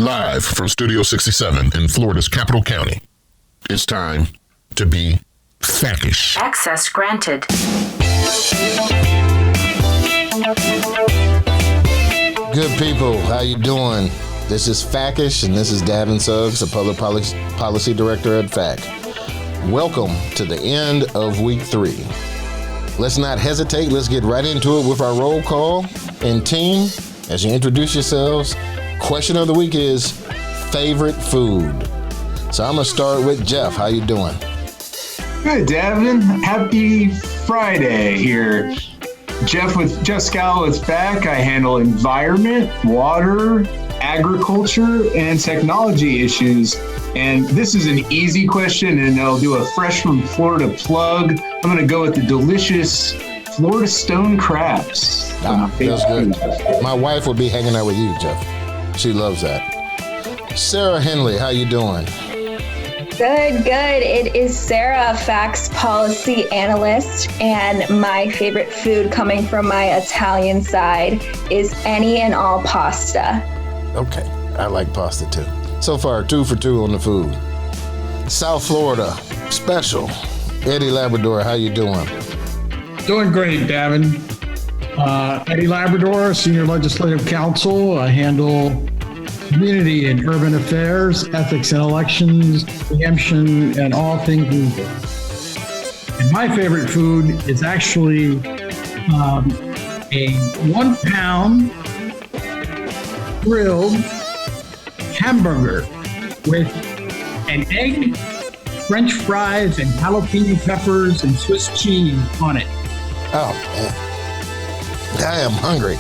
Live from Studio 67 in Florida's Capital County. It's time to be FACish. Access granted. Good people, how you doing? This is FACish, and this is Davin Suggs, the Public Policy Director at FAC. Welcome to the end of week 3. Let's not hesitate. Let's get right into it with our roll call and team. As you introduce yourselves, question of the week is favorite food. So I'm gonna start with Jeff. How you doing? Good, Davin. Happy Friday here. Jeff Scala with FAC. I handle environment, water, agriculture, and technology issues. And this is an easy question, and I'll do a fresh from Florida plug. I'm going to go with the delicious Florida stone crabs. That's good. My wife will be hanging out with you, Jeff. She loves that. Sarah Henley, how you doing? Good. It is Sarah, FAC's policy analyst, and my favorite food coming from my Italian side is any and all pasta. Okay, I like pasta too. So far, 2 for 2 on the food. South Florida, special. Eddie Labrador, how you doing? Doing great, Davin. Eddie Labrador, Senior Legislative Counsel. I handle community and urban affairs, ethics and elections, preemption, and all things legal. And my favorite food is actually a 1 pound grilled hamburger with an egg, French fries, and jalapeno peppers and Swiss cheese on it. Oh, man. I am hungry.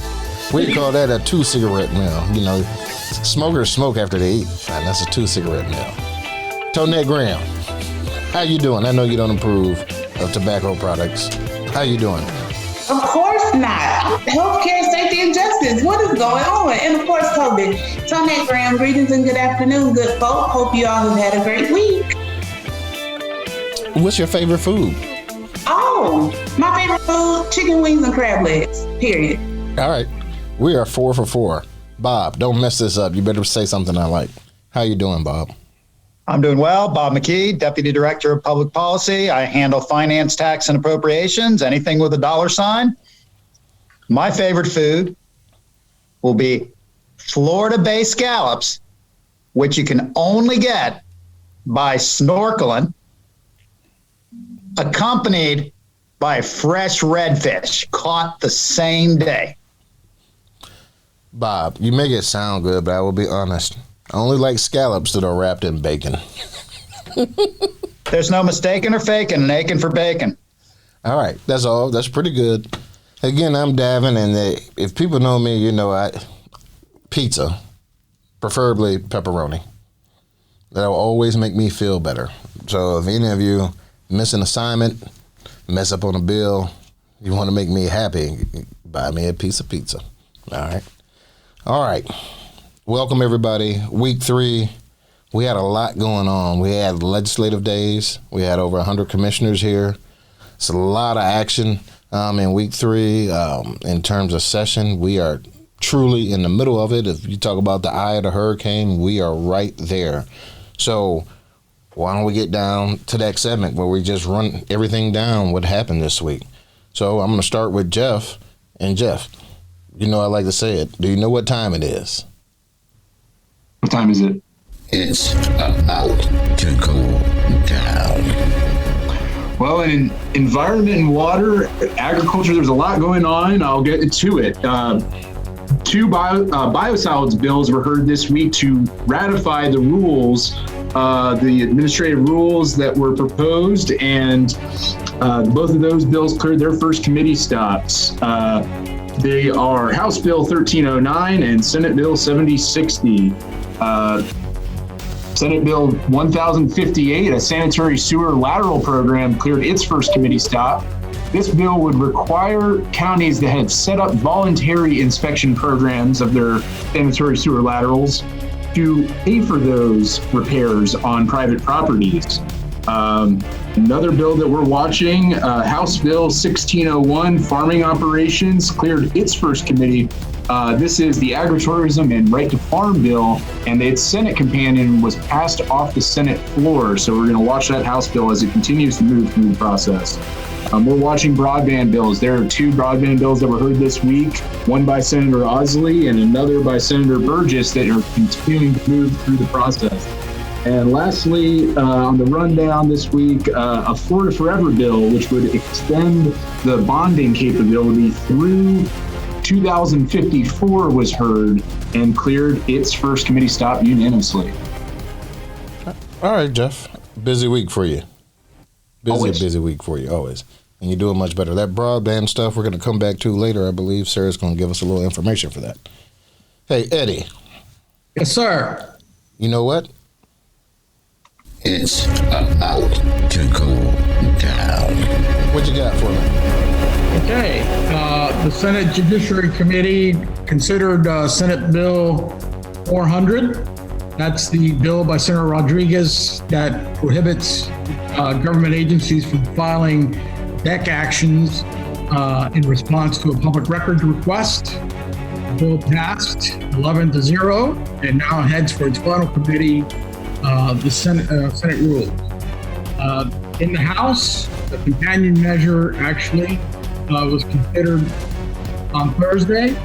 We call that a 2-cigarette meal. You know, smokers smoke after they eat, and that's a 2-cigarette meal. Tonette Graham, how you doing? I know you don't approve of tobacco products. How you doing? Of course not. Healthcare, safety, and justice. What is going on? And of course, COVID. Tonette Graham, greetings and good afternoon, good folk. Hope you all have had a great week. What's your favorite food? Oh, my favorite food, chicken wings and crab legs, period. All right. We are 4 for 4. Bob, don't mess this up. You better say something I like. How you doing, Bob? I'm doing well. Bob McKee, Deputy Director of Public Policy. I handle finance, tax, and appropriations, anything with a dollar sign. My favorite food will be Florida-based scallops, which you can only get by snorkeling, accompanied by fresh redfish caught the same day. Bob, you make it sound good, but I will be honest. I only like scallops that are wrapped in bacon. There's no mistaking or faking, and aching for bacon. All right, that's all. That's pretty good. Again, I'm Davin, and if people know me, you know pizza, preferably pepperoni. That'll always make me feel better. So if any of you miss an assignment, mess up on a bill, you want to make me happy, buy me a piece of pizza. All right. Welcome, everybody. Week 3, we had a lot going on. We had legislative days. We had over 100 commissioners here. It's a lot of action in week 3 in terms of session. We are truly in the middle of it. If you talk about the eye of the hurricane, we are right there. So why don't we get down to that segment where we just run everything down what happened this week. So I'm going to start with Jeff. And Jeff, you know I like to say it. Do you know what time it is? What time is it? It's about to go down. Well, in environment and water, agriculture, there's a lot going on. I'll get to it. 2 biosolids bills were heard this week to ratify the rules, the administrative rules that were proposed, and both of those bills cleared their first committee stops. They are House Bill 1309 and Senate Bill 7060. Senate Bill 1058, a sanitary sewer lateral program, cleared its first committee stop. This bill would require counties that had set up voluntary inspection programs of their sanitary sewer laterals to pay for those repairs on private properties. Another bill that we're watching, House Bill 1601, farming operations, cleared its first committee This is the Agritourism and Right to Farm bill, and its Senate companion was passed off the Senate floor. So we're going to watch that House bill as it continues to move through the process. We're watching broadband bills. There are 2 broadband bills that were heard this week, one by Senator Osley and another by Senator Burgess, that are continuing to move through the process. And lastly, on the rundown this week, a Florida Forever bill, which would extend the bonding capability through 2054, was heard and cleared its first committee stop unanimously. All right, Jeff. Busy week for you. Always. Busy week for you, always. And you're doing much better. That broadband stuff we're going to come back to later, I believe. Sarah's going to give us a little information for that. Hey, Eddie. Yes, sir. You know what? It's about to go down. What you got for me? Okay. The Senate Judiciary Committee considered Senate Bill 400. That's the bill by Senator Rodriguez that prohibits government agencies from filing DEC actions in response to a public records request. The bill passed 11-0 and now heads for its final committee, the Senate rules. In the House, the companion measure actually was considered on Thursday,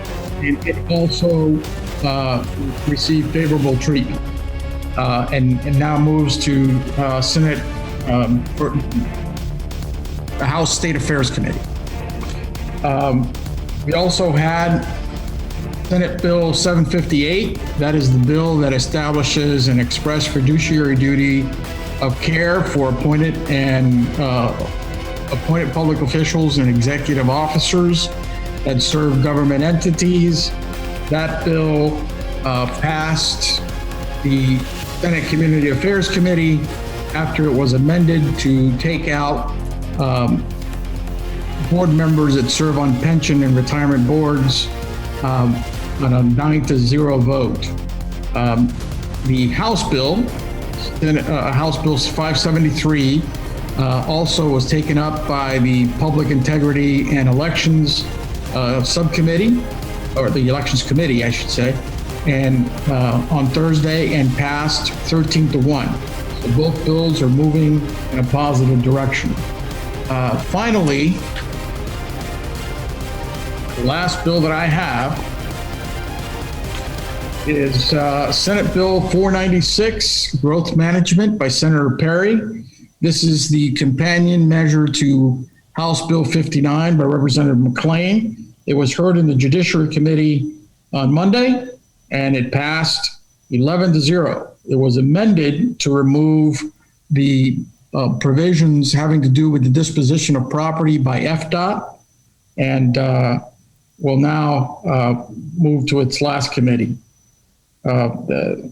and it also received favorable treatment, and now moves to Senate for the House State Affairs Committee. We also had Senate Bill 758. That is the bill that establishes an express fiduciary duty of care for appointed public officials and executive officers that serve government entities. That bill passed the Senate Community Affairs Committee after it was amended to take out board members that serve on pension and retirement boards on a 9-0 vote. The House bill, House Bill 573, also was taken up by the Public Integrity and Elections Subcommittee, or the Elections Committee, I should say, and on Thursday, and passed 13-1. So both bills are moving in a positive direction. Finally, the last bill that I have is Senate Bill 496, Growth Management by Senator Perry. This is the companion measure to House Bill 59 by Representative McLean. It was heard in the Judiciary Committee on Monday, and it passed 11-0. It was amended to remove the provisions having to do with the disposition of property by FDOT, and will now move to its last committee. The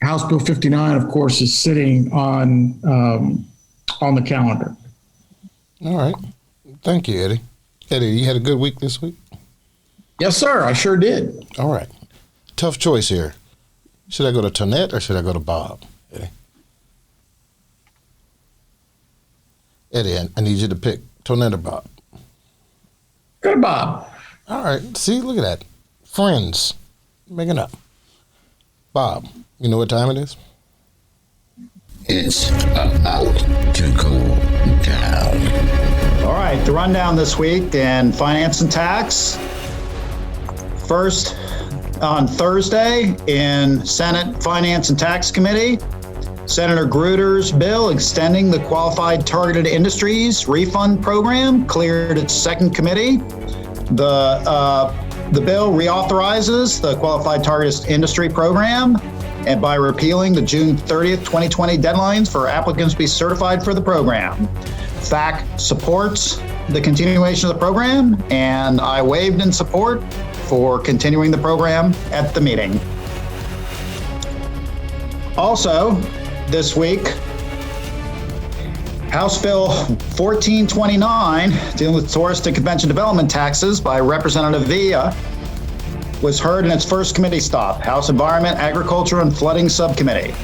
House Bill 59, of course, is sitting on the calendar. All right. Thank you, Eddie. Eddie, you had a good week this week? Yes, sir. I sure did. All right. Tough choice here. Should I go to Tonette or should I go to Bob, Eddie? Eddie, I need you to pick Tonette or Bob. Go to Bob. All right. See, look at that. Friends. Making up. Bob, you know what time it is? It's about to go down. All right, the rundown this week in finance and tax. First, on Thursday in Senate Finance and Tax Committee, Senator Gruder's bill extending the Qualified Targeted Industries Refund Program cleared its second committee. The bill reauthorizes the Qualified Targeted Industry Program, and by repealing the June 30th, 2020 deadlines for applicants to be certified for the program. FAC supports the continuation of the program, and I waved in support for continuing the program at the meeting. Also, this week, House Bill 1429, dealing with tourist and convention development taxes by Representative Villa, was heard in its first committee stop, House Environment, Agriculture, and Flooding Subcommittee.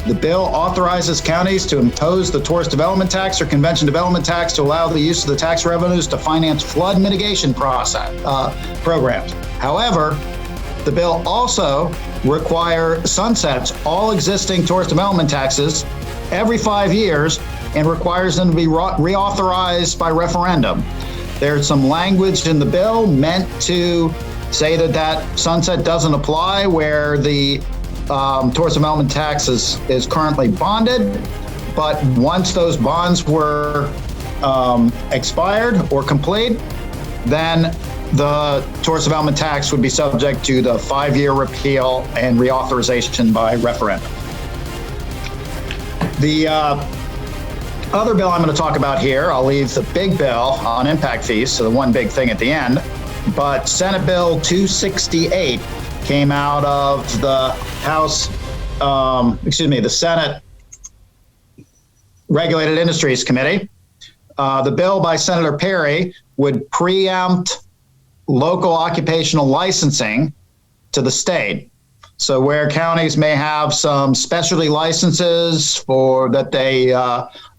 The bill authorizes counties to impose the tourist development tax or convention development tax to allow the use of the tax revenues to finance flood mitigation programs. However, the bill also sunsets all existing tourist development taxes every 5 years and requires them to be reauthorized by referendum. There's some language in the bill meant to say that sunset doesn't apply where the tourist development tax is currently bonded, but once those bonds were expired or complete, then the tourist development tax would be subject to the 5-year repeal and reauthorization by referendum. The other bill I'm going to talk about here, I'll leave the big bill on impact fees, so the one big thing at the end, but Senate Bill 268 came out of the the Senate Regulated Industries Committee. The bill by Senator Perry would preempt local occupational licensing to the state. So where counties may have some specialty licenses that they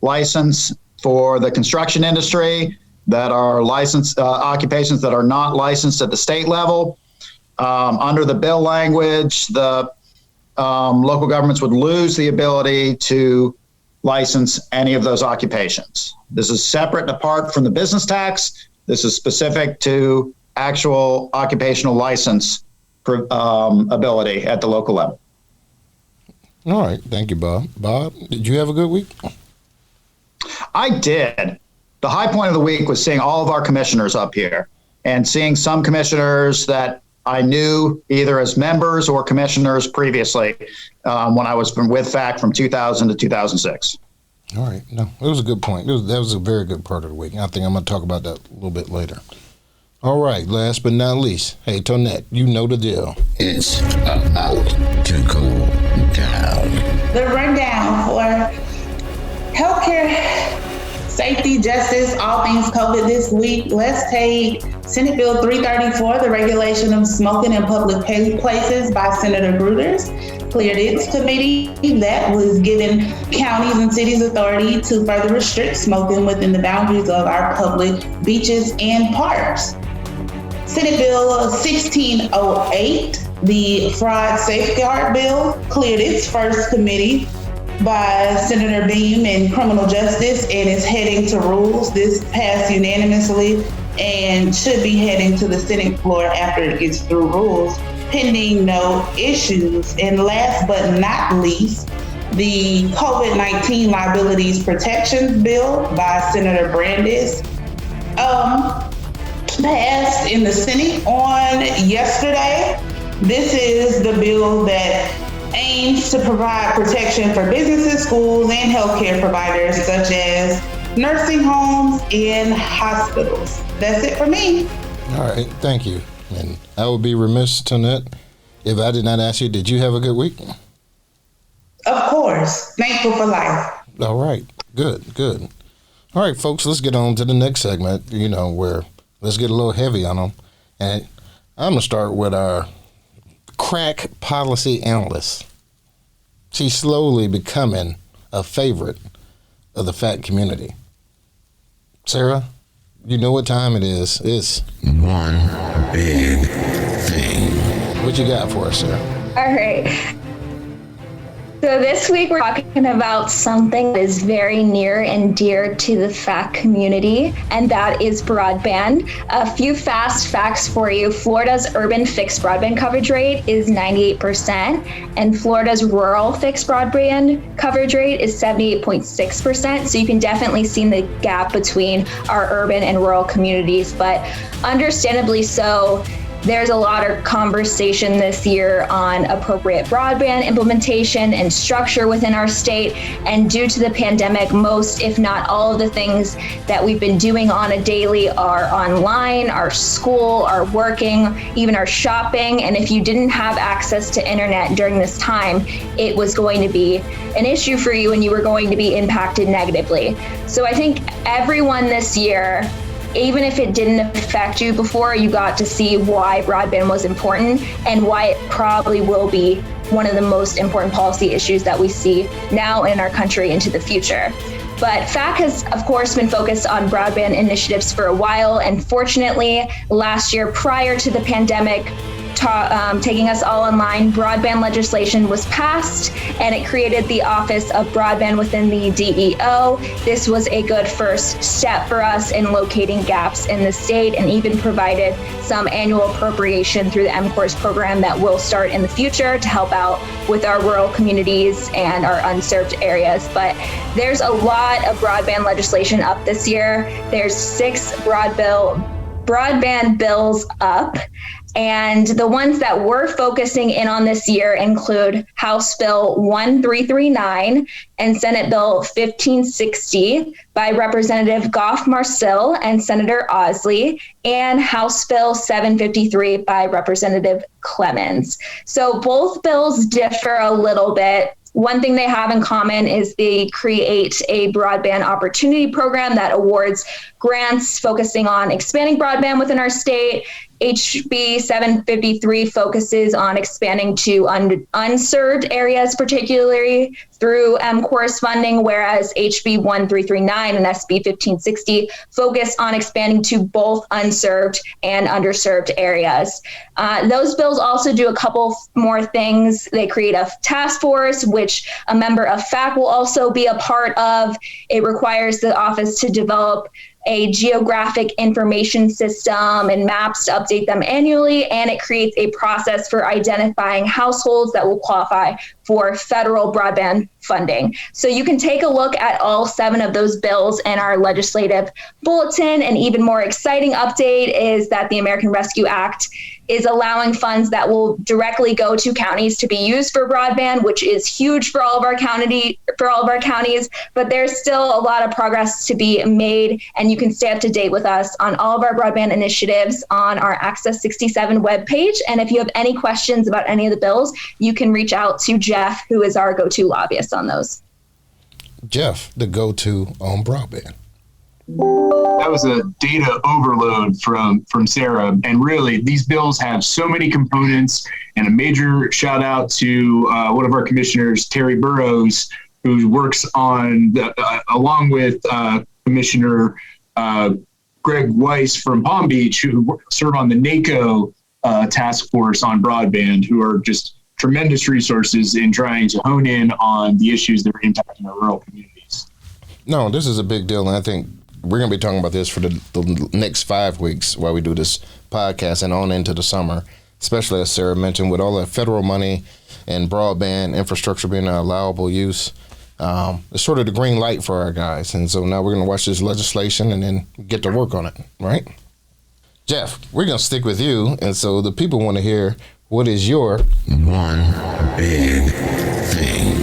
license for the construction industry that are licensed occupations that are not licensed at the state level, under the bill language, the local governments would lose the ability to license any of those occupations. This is separate and apart from the business tax. This is specific to actual occupational license ability at the local level. All right. Thank you, Bob. Bob, did you have a good week? I did. The high point of the week was seeing all of our commissioners up here and seeing some commissioners that I knew either as members or commissioners previously when I was with FAC from 2000 to 2006. All right. No, it was a good point. That was a very good part of the week. I think I'm going to talk about that a little bit later. All right. Last but not least, hey, Tonette, you know the deal. It's about to go down. The rundown for healthcare, safety, justice, all things COVID this week. Let's take Senate Bill 334, the regulation of smoking in public places by Senator Gruters. Cleared its committee that was giving counties and cities authority to further restrict smoking within the boundaries of our public beaches and parks. Senate Bill 1608, the fraud safeguard bill, cleared its first committee by Senator Beam in criminal justice and is heading to rules. This passed unanimously and should be heading to the Senate floor after it gets through rules, pending no issues. And last but not least, the COVID-19 liabilities protections bill by Senator Brandis passed in the Senate on yesterday. This is the bill that aims to provide protection for businesses, schools, and healthcare providers such as nursing homes and hospitals. That's it for me. All right. Thank you. And I would be remiss, Tonette, if I did not ask you, did you have a good week? Of course. Thankful for life. All right. Good. All right, folks, let's get on to the next segment, where let's get a little heavy on them. And I'm going to start with our crack policy analyst. She's slowly becoming a favorite of the FAC community. Sarah, you know what time it is. It's one big thing. What you got for us, Sarah? All right. So this week we're talking about something that is very near and dear to the FAC community, and that is broadband. A few fast facts for you. Florida's urban fixed broadband coverage rate is 98%, and Florida's rural fixed broadband coverage rate is 78.6%. So you can definitely see the gap between our urban and rural communities, but understandably so. There's a lot of conversation this year on appropriate broadband implementation and structure within our state. And due to the pandemic, most, if not all of the things that we've been doing on a daily are online, our school, our working, even our shopping. And if you didn't have access to internet during this time, it was going to be an issue for you and you were going to be impacted negatively. So I think everyone this year, even if it didn't affect you before, you got to see why broadband was important and why it probably will be one of the most important policy issues that we see now in our country into the future. But FAC has, of course, been focused on broadband initiatives for a while. And fortunately, last year, prior to the pandemic taking us all online, broadband legislation was passed, and it created the Office of Broadband within the DEO. This was a good first step for us in locating gaps in the state, and even provided some annual appropriation through the MCORS program that will start in the future to help out with our rural communities and our unserved areas. But there's a lot of broadband legislation up this year. There's 6 broadband bills up. And the ones that we're focusing in on this year include House Bill 1339 and Senate Bill 1560 by Representative Goff Marcil and Senator Osley, and House Bill 753 by Representative Clemens. So both bills differ a little bit. One thing they have in common is they create a broadband opportunity program that awards grants focusing on expanding broadband within our state. HB 753 focuses on expanding to unserved areas, particularly through MCORS funding, whereas HB 1339 and SB 1560 focus on expanding to both unserved and underserved areas. Those bills also do a couple more things. They create a task force, which a member of FAC will also be a part of. It requires the office to develop a geographic information system and maps to update them annually, and it creates a process for identifying households that will qualify for federal broadband funding. So you can take a look at all 7 of those bills in our legislative bulletin. An even more exciting update is that the American Rescue Act is allowing funds that will directly go to counties to be used for broadband, which is huge for all of our counties, but there's still a lot of progress to be made, and you can stay up to date with us on all of our broadband initiatives on our Access 67 webpage. And if you have any questions about any of the bills, you can reach out to Jeff, who is our go-to lobbyist on those. Jeff, the go-to on broadband. That was a data overload from Sarah. And really, these bills have so many components, and a major shout out to one of our commissioners, Terry Burrows, who works on, along with Commissioner Greg Weiss from Palm Beach, who serve on the NACO task force on broadband, who are just tremendous resources in trying to hone in on the issues that are impacting our rural communities. No, this is a big deal, and I think we're going to be talking about this for the next 5 weeks while we do this podcast and on into the summer, especially as Sarah mentioned, with all the federal money and broadband infrastructure being an allowable use. It's sort of the green light for our guys. And so now we're going to watch this legislation and then get to work on it, right? Jeff, we're going to stick with you. And so the people want to hear, what is your one big thing?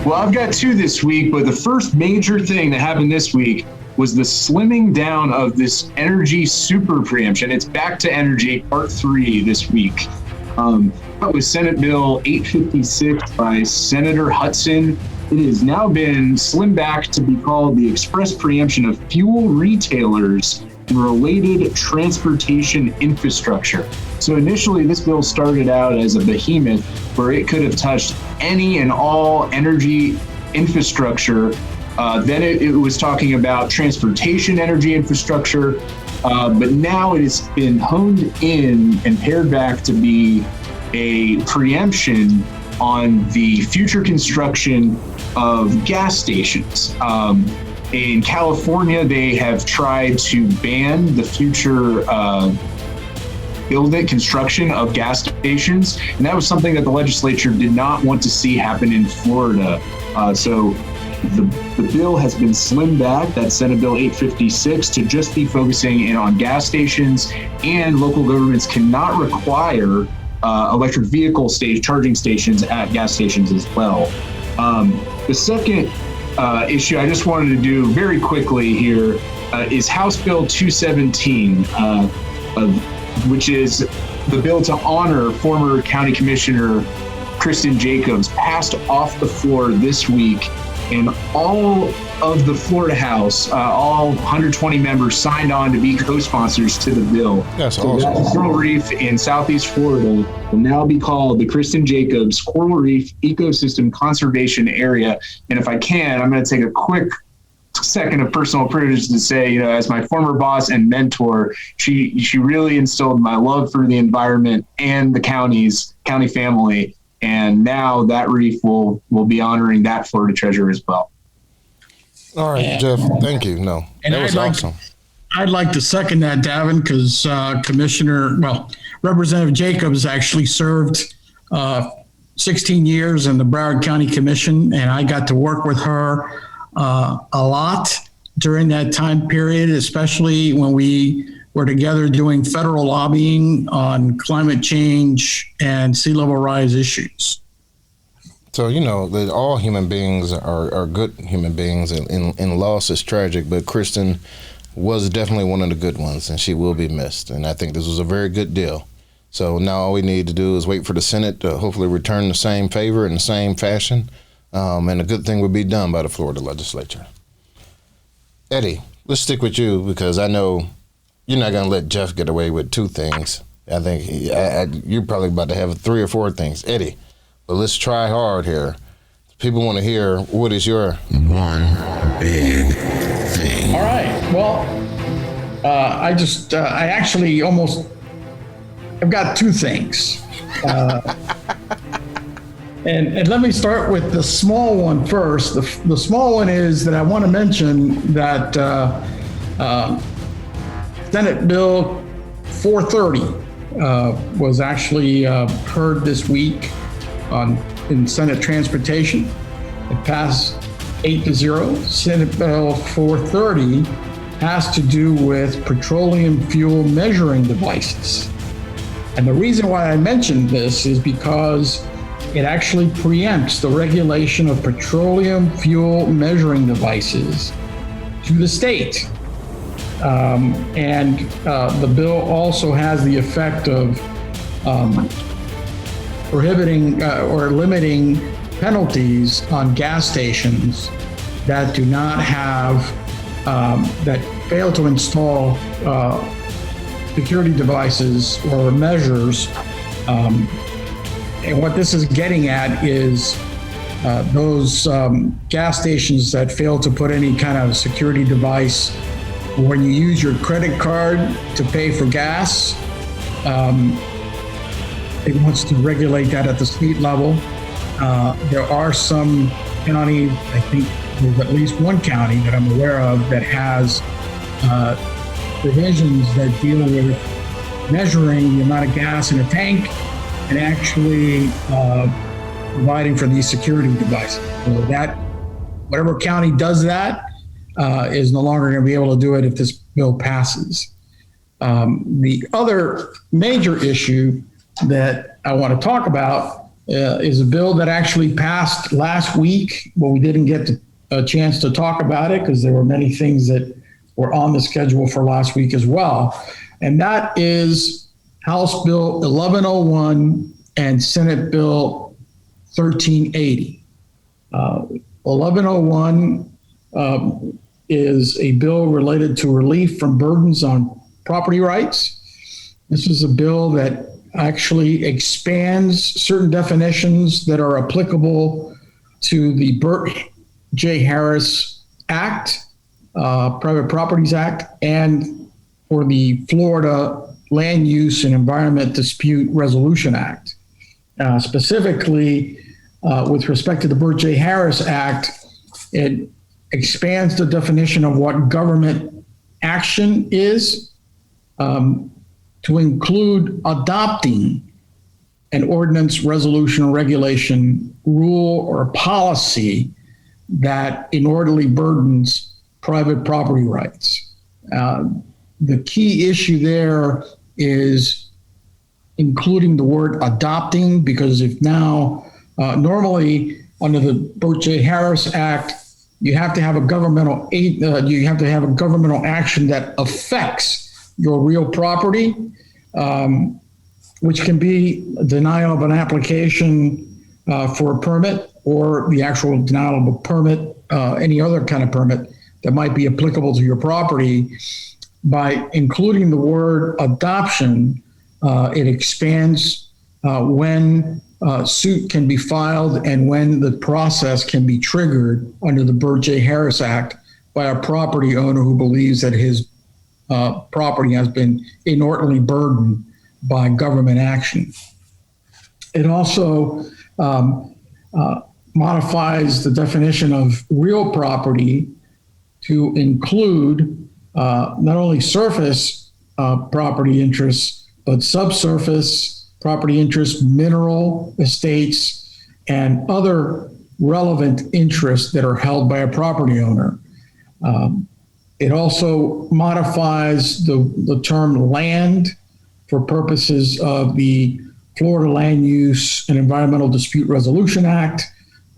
Well, I've got 2 this week, but the first major thing that happened this week was the slimming down of this energy super preemption. It's back to energy part 3 this week. That was Senate Bill 856 by Senator Hudson. It has now been slimmed back to be called the express preemption of fuel retailers and related transportation infrastructure. So initially, this bill started out as a behemoth where it could have touched any and all energy infrastructure. Then it was talking about transportation energy infrastructure, but now it has been honed in and pared back to be a preemption on the future construction of gas stations. In California, they have tried to ban the future construction of gas stations, and that was something that the legislature did not want to see happen in Florida. So the bill has been slimmed back, that's Senate Bill 856, to just be focusing in on gas stations, and local governments cannot require electric vehicle charging stations at gas stations as well. The second issue I just wanted to do very quickly here is House Bill 217, which is the bill to honor former County Commissioner Kristen Jacobs, passed off the floor this week. and all of the Florida House, all 120 members signed on to be co-sponsors to the bill. That's so awesome. That coral reef in Southeast Florida will now be called the Kristen Jacobs Coral Reef Ecosystem Conservation Area. And if I can, I'm going to take a quick second of personal privilege to say, as my former boss and mentor, she really instilled my love for the environment and the county family. And now that reef will be honoring that Florida treasure as well. All right, Jeff, thank you. No, and that was awesome. I'd like to second that, Davin, because Representative Jacobs actually served 16 years in the Broward County Commission, and I got to work with her a lot during that time period, especially when we were together doing federal lobbying on climate change and sea level rise issues. So, that all human beings are good human beings, and loss is tragic, but Kristen was definitely one of the good ones, and she will be missed. And I think this was a very good deal. So now all we need to do is wait for the Senate to hopefully return the same favor in the same fashion, and a good thing would be done by the Florida legislature. Eddie, let's stick with you, because I know you're not going to let Jeff get away with two things. I think you're probably about to have 3 or 4 things. Eddie, but let's try hard here. People want to hear, what is your one big thing? All right. Well, I've got 2 things. And let me start with the small one first. The small one is that I want to mention that Senate Bill 430 was actually heard this week in Senate Transportation. It passed 8-0. Senate Bill 430 has to do with petroleum fuel measuring devices. And the reason why I mentioned this is because it actually preempts the regulation of petroleum fuel measuring devices to the state. And the bill also has the effect of prohibiting or limiting penalties on gas stations that do not have, that fail to install security devices or measures. And what this is getting at is those gas stations that fail to put any kind of security device when you use your credit card to pay for gas. It wants to regulate that at the state level. There are some counties, I think there's at least one county that I'm aware of that has provisions that deal with measuring the amount of gas in a tank and actually providing for these security devices. So that, whatever county does that is no longer going to be able to do it if this bill passes. The other major issue that I want to talk about is a bill that actually passed last week, but we didn't get a chance to talk about it because there were many things that were on the schedule for last week as well. And that is House Bill 1101 and Senate Bill 1380. 1101 is a bill related to relief from burdens on property rights. This is a bill that actually expands certain definitions that are applicable to the Burt J. Harris Act, Private Properties Act, and for the Florida Land Use and Environment Dispute Resolution Act. Specifically, with respect to the Burt J. Harris Act, it expands the definition of what government action is to include adopting an ordinance, resolution, or regulation, rule, or policy that inordinately burdens private property rights. The key issue there is including the word adopting, because if now, normally under the Burt J. Harris Act, you have to have a governmental action that affects your real property, which can be denial of an application for a permit, or the actual denial of a permit, any other kind of permit that might be applicable to your property. By including the word adoption, it expands when suit can be filed and when the process can be triggered under the Burt J. Harris Act by a property owner who believes that his property has been inordinately burdened by government action. It also modifies the definition of real property to include not only surface property interests, but subsurface property interests, mineral estates, and other relevant interests that are held by a property owner. It also modifies the term land for purposes of the Florida Land Use and Environmental Dispute Resolution Act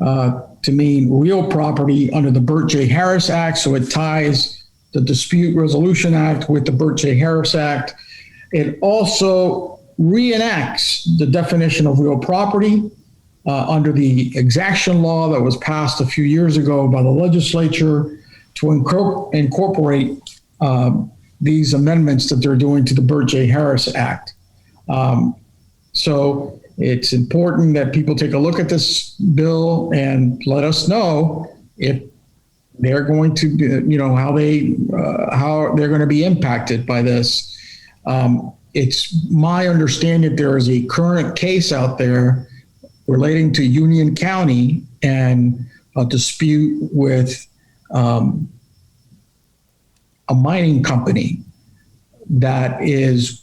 to mean real property under the Burt J. Harris Act. So it ties the Dispute Resolution Act with the Burt J. Harris Act. It also reenacts the definition of real property under the exaction law that was passed a few years ago by the legislature to incorporate these amendments that they're doing to the Burt J. Harris Act. So it's important that people take a look at this bill and let us know if they're going to, how they're going to be impacted by this. It's my understanding there is a current case out there relating to Union County and a dispute with a mining company that is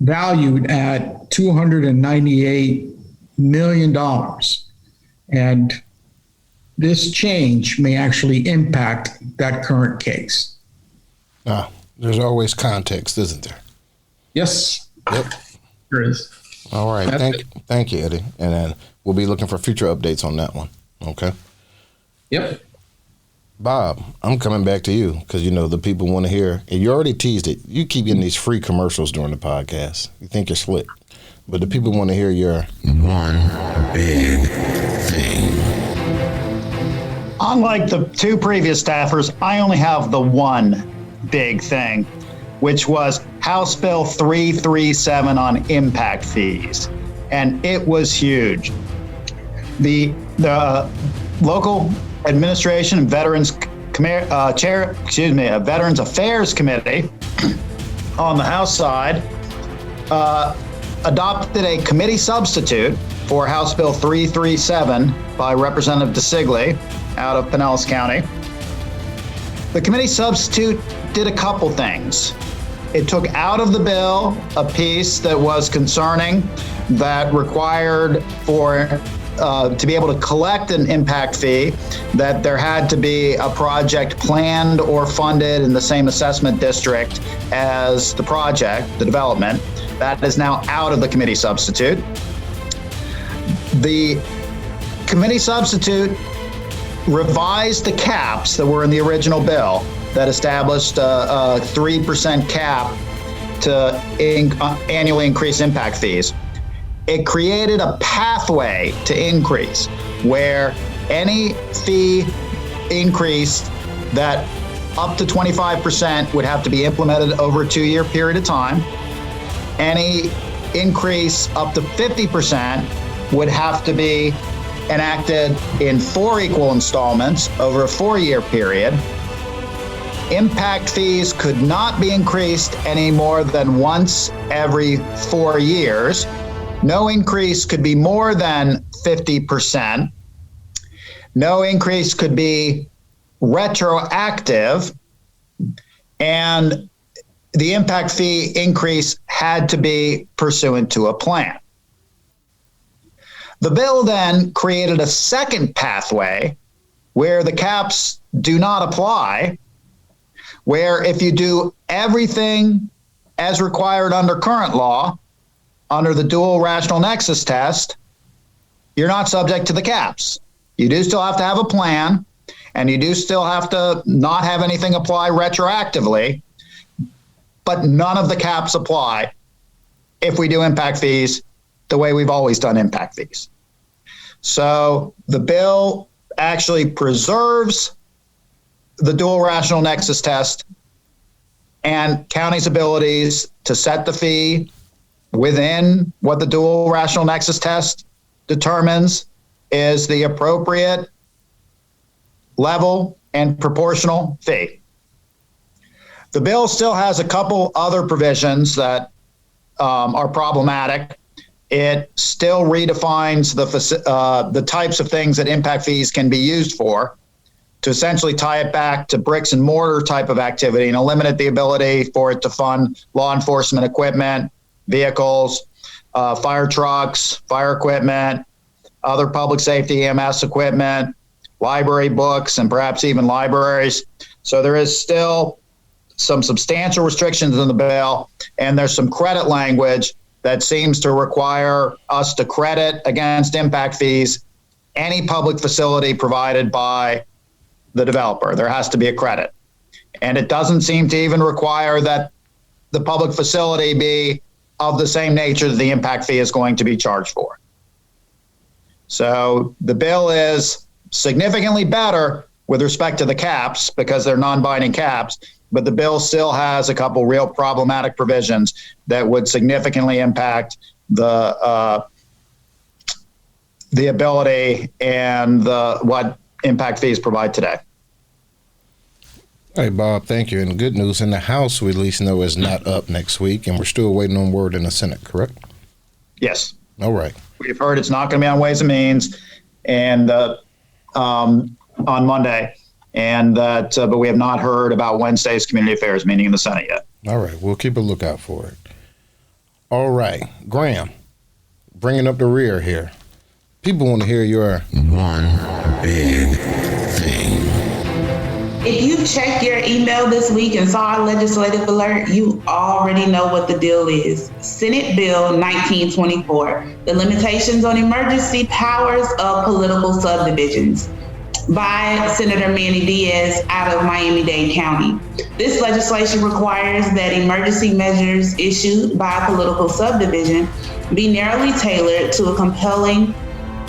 valued at $298 million. And this change may actually impact that current case. There's always context, isn't there? Yes. Yep. There is. All right. Thank you, Eddie. And then we'll be looking for future updates on that one. Okay. Yep. Bob, I'm coming back to you because, the people want to hear, and you already teased it. You keep getting these free commercials during the podcast. You think you're slick, but the people want to hear your one big thing. Unlike the two previous staffers, I only have the one big thing, which was House Bill 337 on impact fees. And it was huge. The local administration and Veterans Veterans Affairs Committee on the House side adopted a committee substitute for House Bill 337 by Representative DeSigley out of Pinellas County. The committee substitute did a couple things. It took out of the bill a piece that was concerning that required for to be able to collect an impact fee, that there had to be a project planned or funded in the same assessment district as the project, the development. That is now out of the committee substitute. The committee substitute revised the caps that were in the original bill that established a 3% cap to annually increase impact fees. It created a pathway to increase where any fee increase that up to 25% would have to be implemented over a 2-year period of time. Any increase up to 50% would have to be enacted in 4 equal installments over a 4-year period. Impact fees could not be increased any more than once every 4 years. No increase could be more than 50%. No increase could be retroactive. And the impact fee increase had to be pursuant to a plan. The bill then created a second pathway where the caps do not apply, where if you do everything as required under current law, under the dual rational nexus test, you're not subject to the caps. You do still have to have a plan, and you do still have to not have anything apply retroactively, but none of the caps apply if we do impact fees the way we've always done impact fees. So the bill actually preserves the dual rational nexus test and counties' abilities to set the fee within what the dual rational nexus test determines is the appropriate level and proportional fee. The bill still has a couple other provisions that are problematic. It still redefines the types of things that impact fees can be used for, to essentially tie it back to bricks and mortar type of activity and eliminate the ability for it to fund law enforcement equipment, vehicles, fire trucks, fire equipment, other public safety EMS equipment, library books, and perhaps even libraries. So there is still some substantial restrictions in the bill, and there's some credit language that seems to require us to credit against impact fees any public facility provided by the developer. There has to be a credit. And it doesn't seem to even require that the public facility be of the same nature that the impact fee is going to be charged for. So the bill is significantly better with respect to the caps because they're non-binding caps, but the bill still has a couple real problematic provisions that would significantly impact the ability and what impact fees provide today. Hey, Bob, thank you. And good news, in the House, we at least know is not up next week, and we're still waiting on word in the Senate, correct? Yes. All right. We've heard it's not going to be on Ways and Means and on Monday, and that, but we have not heard about Wednesday's Community Affairs meeting in the Senate yet. All right. We'll keep a lookout for it. All right. Graham, bringing up the rear here. People want to hear your one big thing. If you checked your email this week and saw a legislative alert, you already know what the deal is. Senate Bill 1924, the limitations on emergency powers of political subdivisions, by Senator Manny Diaz out of Miami-Dade County. This legislation requires that emergency measures issued by a political subdivision be narrowly tailored to a compelling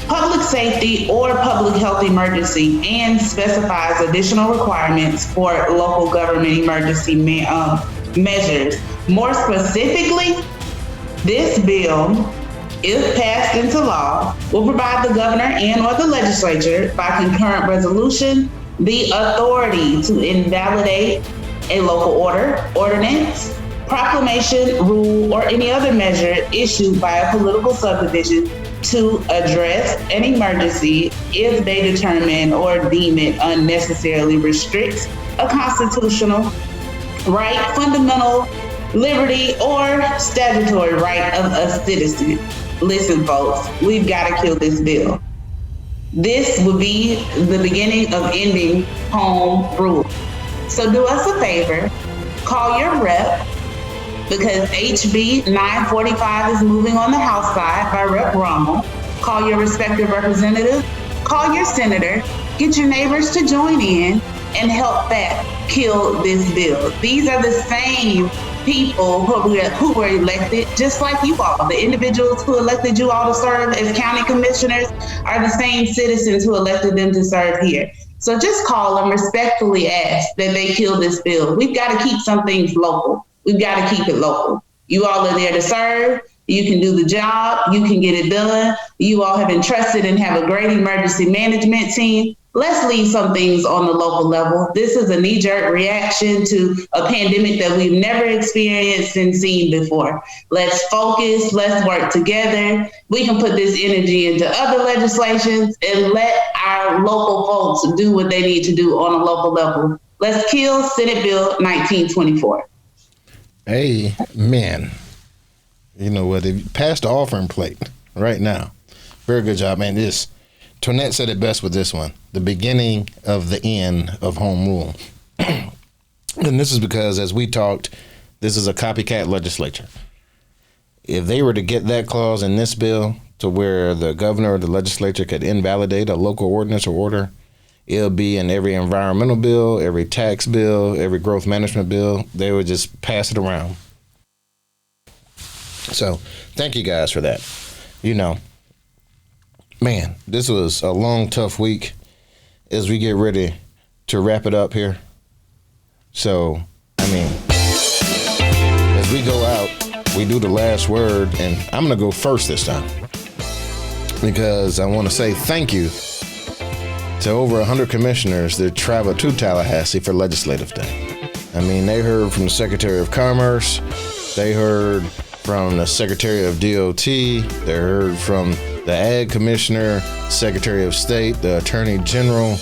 public safety or public health emergency and specifies additional requirements for local government emergency measures. More specifically, this bill, if passed into law, will provide the governor and or the legislature by concurrent resolution the authority to invalidate a local order, ordinance, proclamation, rule, or any other measure issued by a political subdivision to address an emergency if they determine or deem it unnecessarily restricts a constitutional right, fundamental liberty, or statutory right of a citizen. Listen, folks, we've got to kill this bill. This would be the beginning of ending home rule. So do us a favor, call your rep, because HB 945 is moving on the House side by Rep. Rommel. Call your respective representative, call your senator, get your neighbors to join in and help FAC kill this bill. These are the same people who were elected, just like you all. The individuals who elected you all to serve as county commissioners are the same citizens who elected them to serve here. So just call them, respectfully ask that they kill this bill. We've got to keep some things local. We've got to keep it local. You all are there to serve. You can do the job. You can get it done. You all have entrusted and have a great emergency management team. Let's leave some things on the local level. This is a knee-jerk reaction to a pandemic that we've never experienced and seen before. Let's focus. Let's work together. We can put this energy into other legislations and let our local folks do what they need to do on a local level. Let's kill Senate Bill 1924. Amen. You know what? If you pass the offering plate right now, very good job, man. Tonette said it best with this one, the beginning of the end of home rule. And this is because, as we talked, this is a copycat legislature. If they were to get that clause in this bill to where the governor or the legislature could invalidate a local ordinance or order, it'll be in every environmental bill, every tax bill, every growth management bill. They would just pass it around. So thank you guys for that. You know, Man, this was a long, tough week as we get ready to wrap it up here. So, I mean, as we go out, we do the last word, and I'm going to go first this time because I want to say thank you to over 100 commissioners that traveled to Tallahassee for Legislative Day. I mean, they heard from the Secretary of Commerce, they heard from the Secretary of DOT, they heard from the Ag Commissioner, Secretary of State, the Attorney General.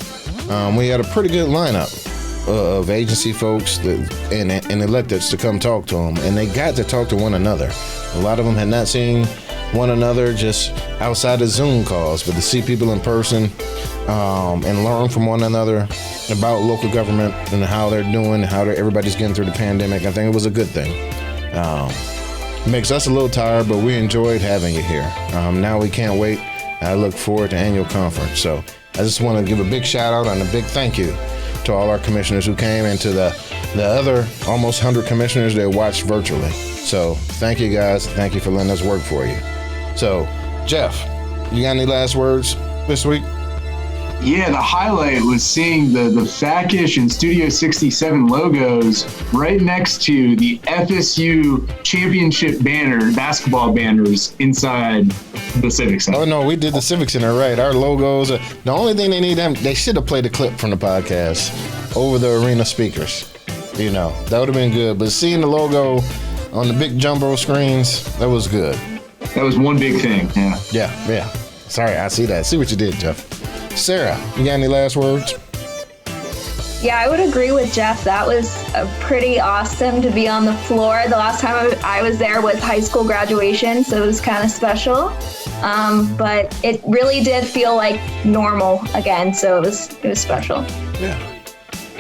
We had a pretty good lineup of agency folks and electeds to come talk to them, and they got to talk to one another. A lot of them had not seen one another just outside of Zoom calls, but to see people in person and learn from one another about local government and how they're doing, how everybody's getting through the pandemic, I think it was a good thing. Makes us a little tired, but we enjoyed having you here. Now we can't wait. I look forward to annual conference. So I just want to give a big shout out and a big thank you to all our commissioners who came and to the other almost 100 commissioners that watched virtually. So thank you guys. Thank you for letting us work for you. So Jeff, you got any last words this week? Yeah, the highlight was seeing the FACish and Studio 67 logos right next to the FSU championship banner, basketball banners inside the Civic Center. Oh, no, we did the Civic Center, right. Our logos. The only thing they should have played a clip from the podcast over the arena speakers. You know, that would have been good. But seeing the logo on the big jumbo screens, that was good. That was one big thing, yeah. Yeah. Sorry, I see that. See what you did, Jeff. Sarah, you got any last words? Yeah, I would agree with Jeff. That was pretty awesome to be on the floor. The last time I was there was high school graduation, so it was kind of special. But it really did feel like normal again, so it was special. Yeah.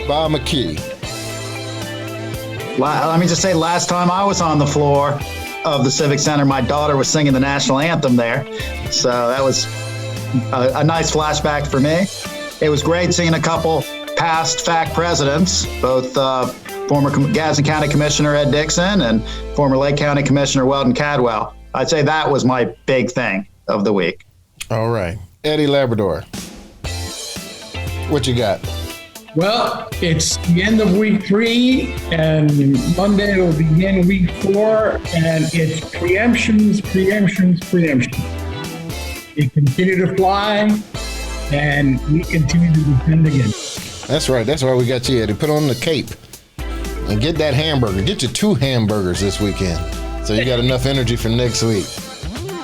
Bob McKee. Let me just say, last time I was on the floor of the Civic Center, my daughter was singing the national anthem there. So that was a nice flashback for me. It was great seeing a couple past FAC presidents, both former Gadsden County Commissioner Ed Dixon and former Lake County Commissioner Weldon Cadwell. I'd say that was my big thing of the week. All right. Eddie Labrador, what you got? Well, it's the end of week 3, and Monday will begin week 4, and it's preemptions. They continue to fly, and we continue to defend again. That's right. That's why we got you, Eddie. Put on the cape and get that hamburger. Get you 2 hamburgers this weekend so you got enough energy for next week.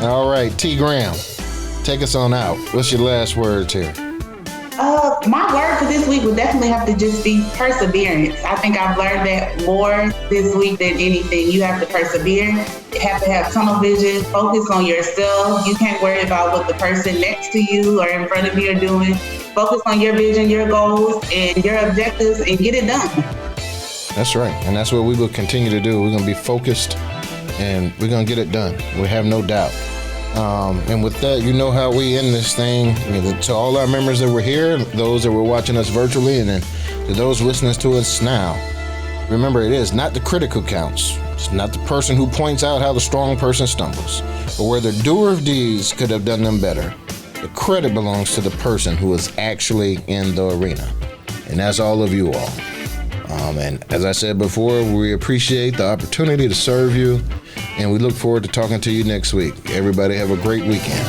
All right, T. Graham, take us on out. What's your last words here? My word for this week would definitely have to just be perseverance. I think I've learned that more this week than anything. You have to persevere. You have to have tunnel vision, focus on yourself. You can't worry about what the person next to you or in front of you are doing. Focus on your vision, your goals, and your objectives, and get it done. That's right. And that's what we will continue to do. We're going to be focused, and we're going to get it done. We have no doubt. And with that, you know how we end this thing. To all our members that were here, those that were watching us virtually, and then to those listening to us now, remember, it is not the critic who counts. It's not the person who points out how the strong person stumbles, but where the doer of deeds could have done them better. The credit belongs to the person who is actually in the arena. And that's all of you all. And as I said before, we appreciate the opportunity to serve you, and we look forward to talking to you next week. Everybody have a great weekend.